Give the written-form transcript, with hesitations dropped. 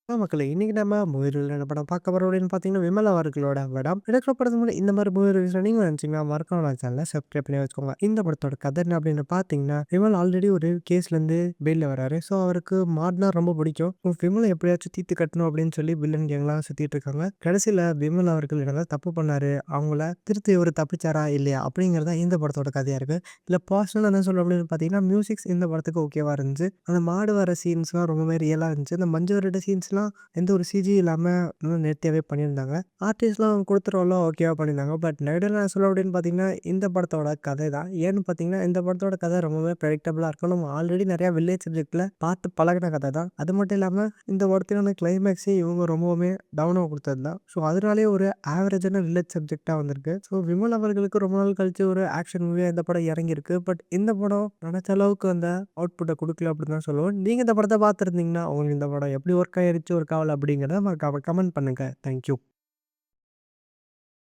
மக்களே இன்னைக்கு நம்ம மூவி ரிவ்யூல என்ன படம் பார்க்க போறோம் அப்படின்னு பார்த்தீங்கன்னா, விமல் அவர்களோட படம். எடுக்கப்படதுக்கு முன்னாடி இந்த மாதிரி மூவி ரிவ்யூஸ்ல நீங்க நினைச்சீங்கன்னா மறக்காம நம்ம சேனலை சப்ஸ்கிரைப் பண்ணி வச்சுக்கோங்க. இந்த படத்தோட கதை என்ன அப்படின்னு பார்த்தீங்கன்னா, விமல் ஆல்ரெடி ஒரு கேஸ்லேருந்து பெயிலில் வராரு. ஸோ அவருக்கு மாடுனா ரொம்ப பிடிக்கும். விமலை எப்படியாச்சும் தீர்த்து கட்டணும் அப்படின்னு சொல்லி வில்லன் கேங்லாம் சுற்றிட்டு இருக்காங்க. கடைசியில் விமல் அவர்கள் என்னதான் தப்பு பண்ணாரு, அவங்கள திருத்தி ஒரு தப்பிச்சாரா இல்லையா அப்படிங்கிறதா இந்த படத்தோட கதையாக இருக்கு. இல்லை பர்சனல் என்ன சொல்ல அப்படின்னு பார்த்தீங்கன்னா, மியூசிக்ஸ் இந்த படத்துக்கு ஓகேவா இருந்துச்சு. அந்த மாடு வர சீன்ஸ்லாம் ரொம்பவே ரியலாக இருந்துச்சு. அந்த மஞ்சு வரட சீன்ஸ்லாம் எந்த ஒரு சிஜி இல்லாம நல்லா நேர்த்தியாவே பண்ணியிருந்தாங்க. ஆர்டிஸ்ட்லாம் குடுத்த ரோல்லாம் ஓகேவா பண்ணியிருந்தாங்க. பட் நெகட்டிவ் நான் சொல்ல அப்படின்னு பார்த்தீங்கன்னா, இந்த படத்தோட கதை தான். ஏன்னு பார்த்தீங்கன்னா, இந்த படத்தோட கதை ரொம்பவே ப்ரெடிக்டபிளா இருக்கும். நம்ம ஆல்ரெடி நெறையா வில்லேஜ் சப்ஜெக்ட்ல பார்த்து பழகுன கதை தான். அது மட்டும் இல்லாம இந்த படத்திலான கிளைமேக்ஸே இவங்க ரொம்பவுமே டவுனா குடுத்தது தான். ஸோ அதனாலேயே ஒரு ஆவரேஜான வில்லேஜ் சப்ஜெக்ட்டா வந்திருக்கு. ஸோ விமல் அவர்களுக்கு ரொம்ப நாள் கழிச்சு ஒரு ஆக்ஷன் மூவியா இந்த படம் இறங்கியிருக்கு. பட் இந்த படம் நெனச்ச அளவுக்கு அந்த அவுட்புட்ட குடுக்கல அப்படின்னு தான் சொல்லுவேன். நீங்க இந்த படத்த பார்த்துருந்தீங்கன்னா, உங்களுக்கு இந்த படம் எப்படி ஒர்க் ஆயிருச்சு, ஒர்க் ஆவல அப்படிங்கிறத மறக்காம கமெண்ட் பண்ணுங்க. Thank you.